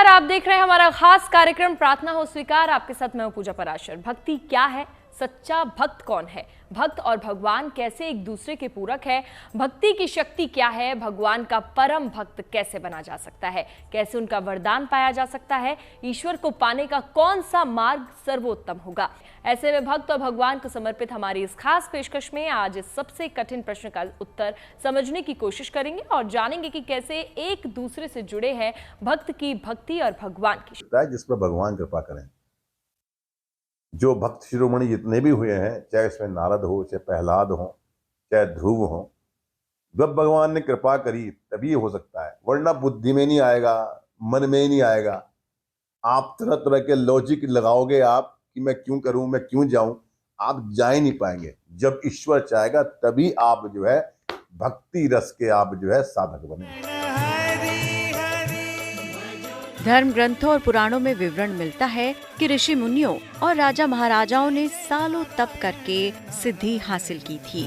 नमस्कार, आप देख रहे हैं हमारा खास कार्यक्रम प्रार्थना हो स्वीकार। आपके साथ मैं हूं पूजा पराशर। भक्ति क्या है? सच्चा भक्त कौन है? भक्त और भगवान कैसे एक दूसरे के पूरक है? भक्ति की शक्ति क्या है? भगवान का परम भक्त कैसे बना जा सकता है? कैसे उनका वरदान पाया जा सकता है? ईश्वर को पाने का कौन सा मार्ग सर्वोत्तम होगा? ऐसे में भक्त और भगवान को समर्पित हमारी इस खास पेशकश में आज इस सबसे कठिन प्रश्न का उत्तर समझने की कोशिश करेंगे और जानेंगे कि कैसे एक दूसरे से जुड़े हैं भक्त की भक्ति और भगवान की शक्ति। जिस पर भगवान कृपा करें। जो भक्त शिरोमणि जितने भी हुए हैं, चाहे इसमें नारद हो, चाहे प्रहलाद हो, चाहे ध्रुव हो, जब भगवान ने कृपा करी तभी हो सकता है, वरना बुद्धि में नहीं आएगा, मन में ही नहीं आएगा। आप तरह तरह के लॉजिक लगाओगे आप कि मैं क्यों करूं, मैं क्यों जाऊं, आप जा ही नहीं पाएंगे। जब ईश्वर चाहेगा तभी आप जो है भक्ति रस के आप जो है साधक बने। धर्म ग्रंथों और पुराणों में विवरण मिलता है कि ऋषि मुनियों और राजा महाराजाओं ने सालों तप करके सिद्धि हासिल की थी।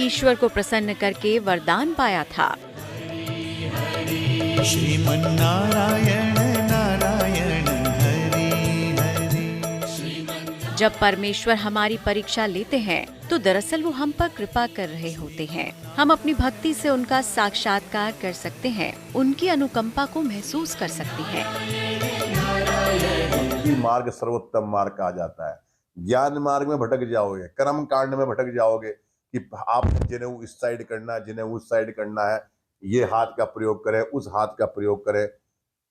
ईश्वर को प्रसन्न करके वरदान पाया था। श्रीमन्नारायण नारायण हरि हरि। जब परमेश्वर हमारी परीक्षा लेते हैं तो दरअसल वो हम पर कृपा कर रहे होते हैं। हम अपनी भक्ति से उनका साक्षात्कार कर सकते हैं, उनकी अनुकंपा को महसूस कर सकते हैं। भक्ति मार्ग सर्वोत्तम मार्ग कहा जाता है। ज्ञान मार्ग में भटक जाओगे, कर्म कांड में भटक जाओगे कि आप जिन्हें इस साइड करना है, जिन्हें उस साइड करना है, ये हाथ का प्रयोग करें, उस हाथ का प्रयोग करें,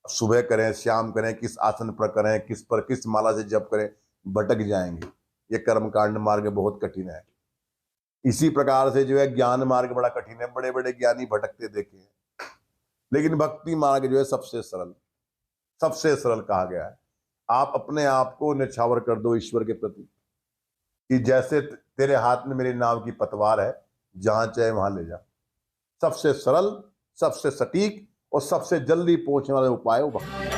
सुबह करें, शाम करें, किस आसन पर करें, किस पर किस माला से जप करें, भटक जाएंगे। ये कर्म कांड मार्ग बहुत कठिन है। इसी प्रकार से जो है ज्ञान मार्ग बड़ा कठिन है, बड़े बड़े ज्ञानी भटकते देखे हैं। लेकिन भक्ति मार्ग जो है सबसे सरल कहा गया है। आप अपने आप को न्यौछावर कर दो ईश्वर के प्रति कि जैसे तेरे हाथ में मेरे नाम की पतवार है, जहां चाहे वहां ले जा। सबसे सरल, सबसे सटीक और सबसे जल्दी पहुंचने वाला उपाय वो भक्ति।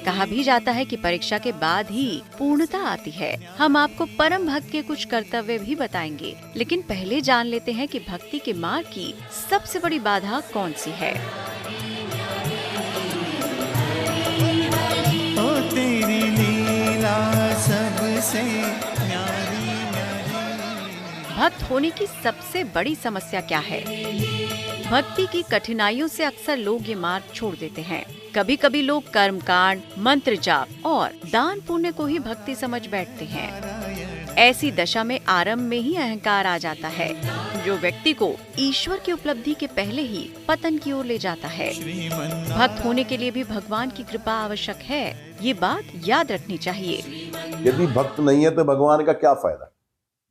कहा भी जाता है कि परीक्षा के बाद ही पूर्णता आती है। हम आपको परम भक्त के कुछ कर्तव्य भी बताएंगे, लेकिन पहले जान लेते हैं कि भक्ति के मार्ग की सबसे बड़ी बाधा कौन सी है। ओ तेरी लीला सबसे न्यारी न्यारी। भक्त होने की सबसे बड़ी समस्या क्या है? भक्ति की कठिनाइयों से अक्सर लोग ये मार्ग छोड़ देते हैं। कभी कभी लोग कर्म कांड, मंत्र जाप और दान पुण्य को ही भक्ति समझ बैठते हैं। ऐसी दशा में आरंभ में ही अहंकार आ जाता है, जो व्यक्ति को ईश्वर की उपलब्धि के पहले ही पतन की ओर ले जाता है। भक्त होने के लिए भी भगवान की कृपा आवश्यक है, ये बात याद रखनी चाहिए। यदि भक्त नहीं है तो भगवान का क्या फायदा?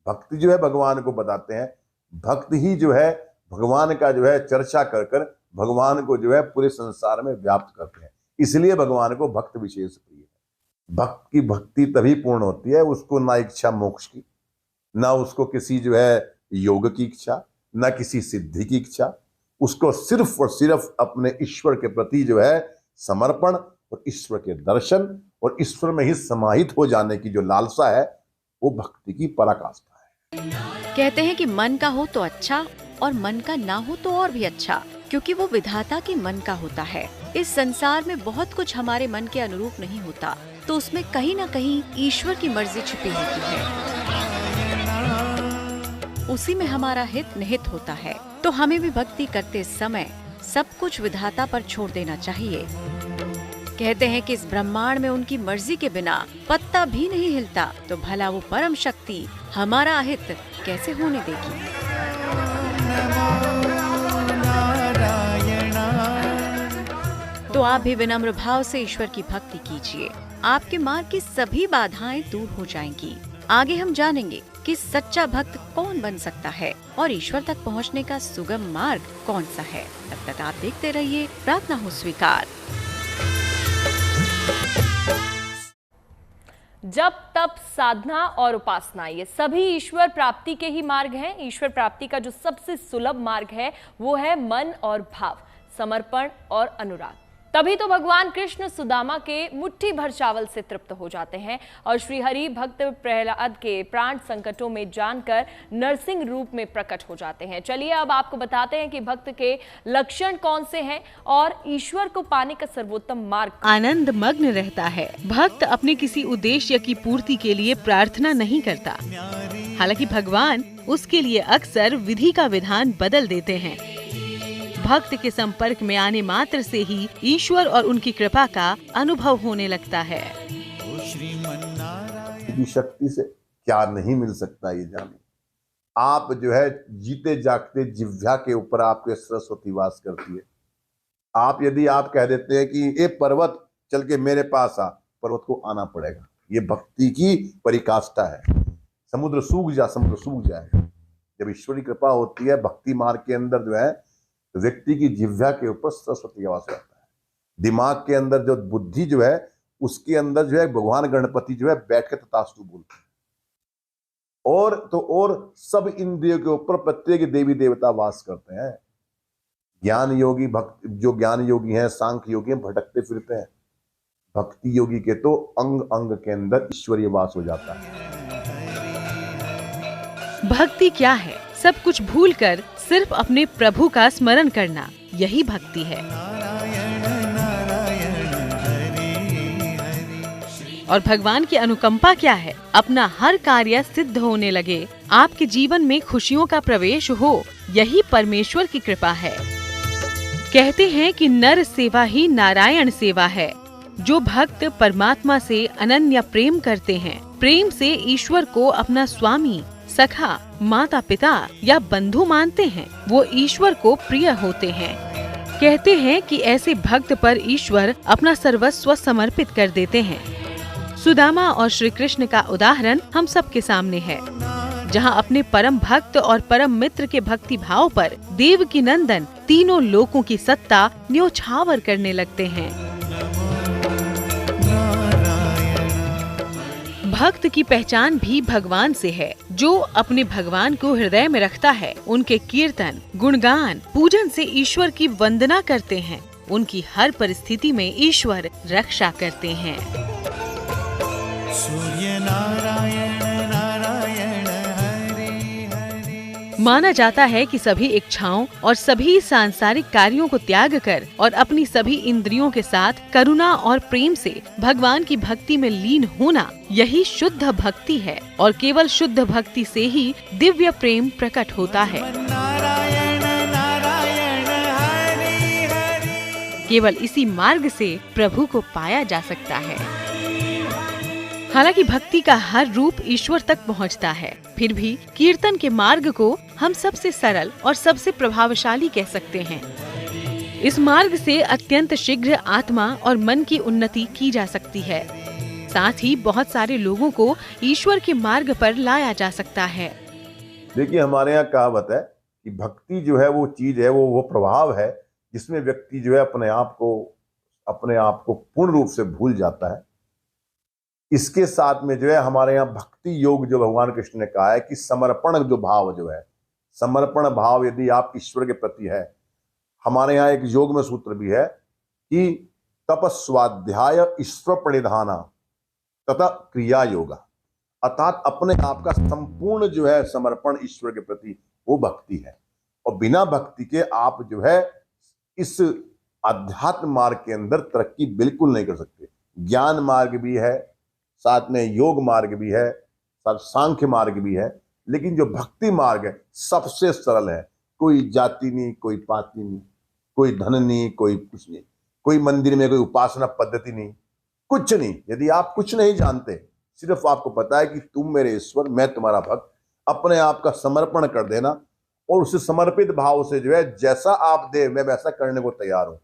भक्ति जो है भगवान को बताते हैं। भक्त ही जो है भगवान का जो है चर्चा कर कर भगवान को जो है पूरे संसार में व्याप्त करते हैं। इसलिए भगवान को भक्त विशेष प्रिय है। भक्त की भक्ति तभी पूर्ण होती है, उसको ना इच्छा मोक्ष की, ना उसको किसी जो है योग की इच्छा, ना किसी सिद्धि की इच्छा। उसको सिर्फ और सिर्फ अपने ईश्वर के प्रति जो है समर्पण और ईश्वर के दर्शन और ईश्वर में ही समाहित हो जाने की जो लालसा है, वो भक्ति की पराकाष्ठा है। कहते हैं कि मन का हो तो अच्छा और मन का ना हो तो और भी अच्छा, क्योंकि वो विधाता के मन का होता है। इस संसार में बहुत कुछ हमारे मन के अनुरूप नहीं होता, तो उसमें कहीं ना कहीं ईश्वर की मर्जी छिपी होती है। उसी में हमारा हित निहित होता है। तो हमें भी भक्ति करते समय सब कुछ विधाता पर छोड़ देना चाहिए। कहते हैं कि इस ब्रह्मांड में उनकी मर्जी के बिना पत्ता भी नहीं हिलता, तो भला वो परम शक्ति हमारा हित कैसे होने देगी। तो आप भी विनम्र भाव से ईश्वर की भक्ति कीजिए। आपके मार्ग की सभी बाधाएं दूर हो जाएंगी। आगे हम जानेंगे कि सच्चा भक्त कौन बन सकता है और ईश्वर तक पहुंचने का सुगम मार्ग कौन सा है। तब तक आप देखते रहिए प्रार्थना हो स्वीकार। जप, तप, साधना और उपासना, ये सभी ईश्वर प्राप्ति के ही मार्ग हैं। ईश्वर प्राप्ति का जो सबसे सुलभ मार्ग है वो है मन और भाव, समर्पण और अनुराग। तभी तो भगवान कृष्ण सुदामा के मुट्ठी भर चावल से तृप्त हो जाते हैं और श्री हरि भक्त प्रहलाद के प्राण संकटों में जानकर नरसिंह रूप में प्रकट हो जाते हैं। चलिए अब आपको बताते हैं कि भक्त के लक्षण कौन से हैं और ईश्वर को पाने का सर्वोत्तम मार्ग। आनंद मग्न रहता है। भक्त अपने किसी उद्देश्य की पूर्ति के लिए प्रार्थना नहीं करता, हालांकि भगवान उसके लिए अक्सर विधि का विधान बदल देते हैं। भक्त के संपर्क में आने मात्र से ही ईश्वर और उनकी कृपा का अनुभव होने लगता है। की शक्ति से क्या नहीं मिल सकता ये जाने। आप जो है जीते जागते जिह्वा के ऊपर आपके सरस्वती वास करती है। आप यदि आप कह देते हैं कि ये पर्वत चल के मेरे पास आ, पर्वत को आना पड़ेगा। ये भक्ति की परिकाष्ठा है। समुद्र सूख जाएगा। जब ईश्वरी कृपा होती है भक्ति मार्ग के अंदर जो है व्यक्ति की जिह्वा के ऊपर सरस्वती का वास रहता है। दिमाग के अंदर जो बुद्धि जो है उसके अंदर जो है भगवान गणपति जो है बैठ के तथास्तु बोलते हैं। और सब इंद्रियों के ऊपर प्रत्येक देवी देवता वास करते हैं। ज्ञान योगी भक्त जो ज्ञान योगी हैं, सांख्य योगी हैं, भटकते फिरते हैं। भक्ति योगी के तो अंग अंग के अंदर ईश्वरीय वास हो जाता है। भक्ति क्या है? सब कुछ भूलकर सिर्फ अपने प्रभु का स्मरण करना, यही भक्ति है। और भगवान की अनुकंपा क्या है? अपना हर कार्य सिद्ध होने लगे, आपके जीवन में खुशियों का प्रवेश हो, यही परमेश्वर की कृपा है। कहते हैं कि नर सेवा ही नारायण सेवा है। जो भक्त परमात्मा से अनन्य प्रेम करते हैं, प्रेम से ईश्वर को अपना स्वामी, सखा, माता पिता या बंधु मानते हैं, वो ईश्वर को प्रिय होते हैं। कहते हैं कि ऐसे भक्त पर ईश्वर अपना सर्वस्व समर्पित कर देते हैं। सुदामा और श्री कृष्ण का उदाहरण हम सबके सामने है, जहां अपने परम भक्त और परम मित्र के भक्ति भाव पर देवकी नंदन तीनों लोकों की सत्ता न्योछावर करने लगते हैं। भक्त की पहचान भी भगवान से है। जो अपने भगवान को हृदय में रखता है, उनके कीर्तन, गुणगान, पूजन से ईश्वर की वंदना करते हैं। उनकी हर परिस्थिति में ईश्वर रक्षा करते हैं। सूर्य नारायण नारायण हरि हरि। माना जाता है कि सभी इच्छाओं और सभी सांसारिक कार्यों को त्याग कर और अपनी सभी इंद्रियों के साथ करुणा और प्रेम से भगवान की भक्ति में लीन होना, यही शुद्ध भक्ति है। और केवल शुद्ध भक्ति से ही दिव्य प्रेम प्रकट होता है। नारायण नारायण हरि हरि। केवल इसी मार्ग से प्रभु को पाया जा सकता है। हालांकि भक्ति का हर रूप ईश्वर तक पहुंचता है, फिर भी कीर्तन के मार्ग को हम सबसे सरल और सबसे प्रभावशाली कह सकते हैं। इस मार्ग से अत्यंत शीघ्र आत्मा और मन की उन्नति की जा सकती है। साथ ही बहुत सारे लोगों को ईश्वर के मार्ग पर लाया जा सकता है। देखिए हमारे यहाँ कहावत है कि भक्ति जो है वो चीज है, वो प्रभाव है जिसमें व्यक्ति जो है अपने आप को पूर्ण रूप से भूल जाता है। इसके साथ में जो है हमारे यहाँ भक्ति योग जो भगवान कृष्ण ने कहा है कि समर्पण जो भाव जो है, समर्पण भाव यदि आप ईश्वर के प्रति है। हमारे यहाँ एक योग में सूत्र भी है कि तपस्वाध्याय ईश्वर प्रणिधाना तथा क्रिया योगा, अर्थात अपने आप का संपूर्ण जो है समर्पण ईश्वर के प्रति, वो भक्ति है। और बिना भक्ति के आप जो है इस अध्यात्म मार्ग के अंदर तरक्की बिल्कुल नहीं कर सकते। ज्ञान मार्ग भी है, साथ में योग मार्ग भी है, साथ सांख्य मार्ग भी है, लेकिन जो भक्ति मार्ग है सबसे सरल है। कोई जाति नहीं, कोई पाति नहीं, कोई धन नहीं, कोई कुछ नहीं, कोई मंदिर में कोई उपासना पद्धति नहीं, कुछ नहीं। यदि आप कुछ नहीं जानते, सिर्फ आपको पता है कि तुम मेरे ईश्वर, मैं तुम्हारा भक्त, अपने आप का समर्पण कर देना और उसे समर्पित भाव से जो है जैसा आप दे मैं वैसा करने को तैयार हूं,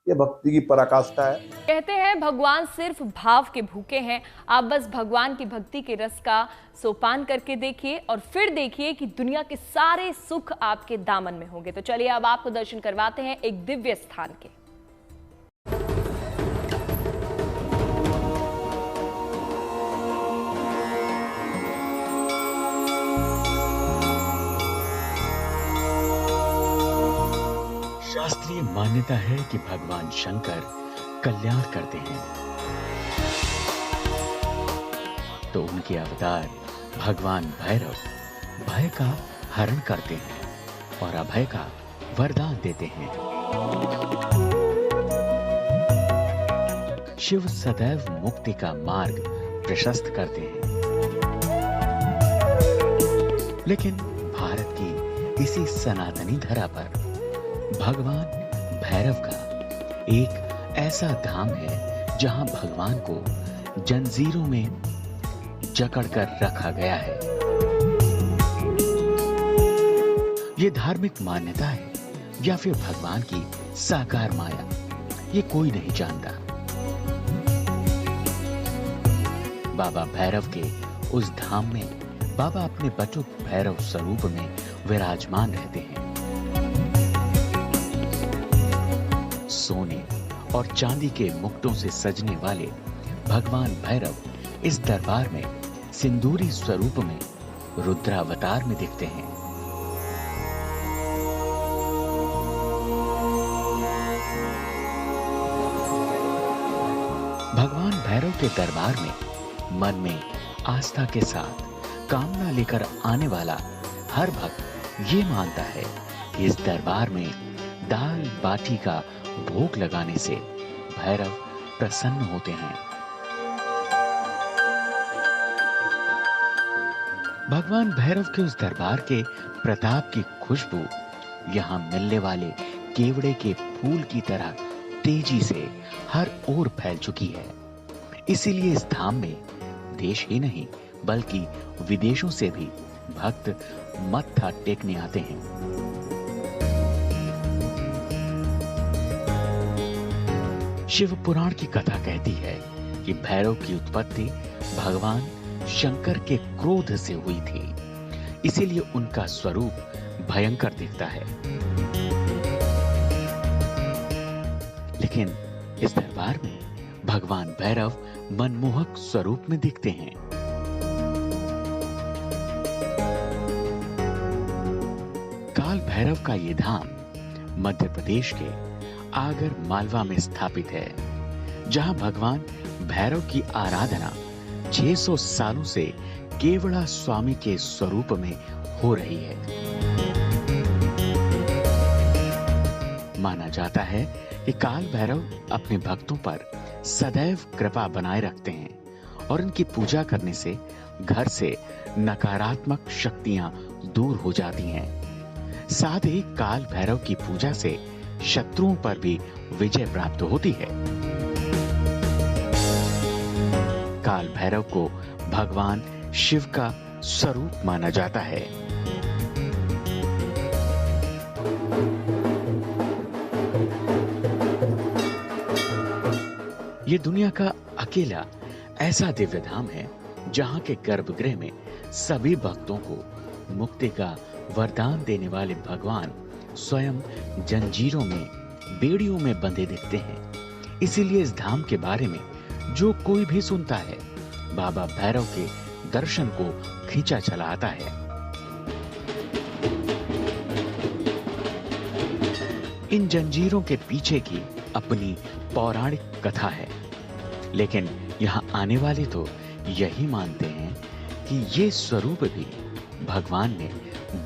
ये भक्ति की पराकाष्ठा है। कहते हैं भगवान सिर्फ भाव के भूखे हैं। आप बस भगवान की भक्ति के रस का सोपान करके देखिए और फिर देखिए कि दुनिया के सारे सुख आपके दामन में होंगे। तो चलिए अब आपको दर्शन करवाते हैं एक दिव्य स्थान के। शास्त्रीय मान्यता है कि भगवान शंकर कल्याण करते हैं। तो उनके अवतार भगवान भैरव भय का हरण करते हैं और अभय का वरदान देते हैं। शिव सदैव मुक्ति का मार्ग प्रशस्त करते हैं। लेकिन भारत की इसी सनातनी धरा पर भगवान भैरव का एक ऐसा धाम है जहां भगवान को जंजीरों में जकड़कर रखा गया है। ये धार्मिक मान्यता है या फिर भगवान की साकार माया, ये कोई नहीं जानता। बाबा भैरव के उस धाम में बाबा अपने बचुक भैरव स्वरूप में विराजमान रहते हैं। सोने और चांदी के मुकुटों से सजने वाले भगवान भैरव इस दरबार में सिंदूरी स्वरूप में रुद्रावतार में दिखते हैं। भगवान भैरव के दरबार में मन में आस्था के साथ कामना लेकर आने वाला हर भक्त ये मानता है कि इस दरबार में दाल बाटी का भोग लगाने से भैरव प्रसन्न होते हैं। भगवान भैरव के उस दरबार के प्रताप की खुशबू यहाँ मिलने वाले केवड़े के फूल की तरह तेजी से हर ओर फैल चुकी है। इसीलिए इस धाम में देश ही नहीं बल्कि विदेशों से भी भक्त मत्था टेकने आते हैं। शिव पुराण की कथा कहती है कि भैरव की उत्पत्ति भगवान शंकर के क्रोध से हुई थी, इसीलिए उनका स्वरूप भयंकर दिखता है। लेकिन इस दरबार में भगवान भैरव मनमोहक स्वरूप में दिखते हैं। काल भैरव का ये धाम मध्य प्रदेश के आगर मालवा में स्थापित है, जहां भगवान भैरव की आराधना 600 सालों से केवड़ा स्वामी के स्वरूप में हो रही है। माना जाता है कि काल भैरव अपने भक्तों पर सदैव कृपा बनाए रखते हैं और इनकी पूजा करने से घर से नकारात्मक शक्तियां दूर हो जाती हैं। साथ ही काल भैरव की पूजा से शत्रुओं पर भी विजय प्राप्त होती है। काल भैरव को भगवान शिव का स्वरूप माना जाता है। ये दुनिया का अकेला ऐसा दिव्य धाम है जहां के गर्भगृह में सभी भक्तों को मुक्ति का वरदान देने वाले भगवान स्वयं जंजीरों में बेड़ियों में बंधे दिखते हैं। इसीलिए इस धाम के बारे में जो कोई भी सुनता है बाबा भैरव के दर्शन को खींचा चला आता है। इन जंजीरों के पीछे की अपनी पौराणिक कथा है, लेकिन यहाँ आने वाले तो यही मानते हैं कि ये स्वरूप भी भगवान ने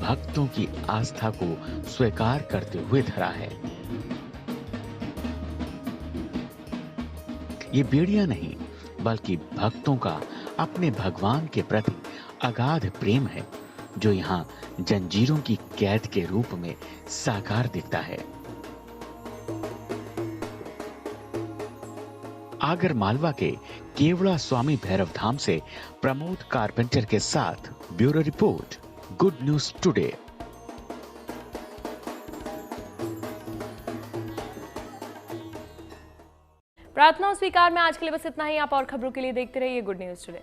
भक्तों की आस्था को स्वीकार करते हुए धरा है। ये बेड़ियां नहीं बल्कि भक्तों का अपने भगवान के प्रति अगाध प्रेम है, जो यहाँ जंजीरों की कैद के रूप में साकार दिखता है। आगर मालवा के केवड़ा स्वामी भैरव धाम से प्रमोद कारपेंटर के साथ bureau report, good news today. प्रार्थना स्वीकार में आज के लिए बस इतना ही। आप और खबरों के लिए देखते रहिए गुड न्यूज टुडे।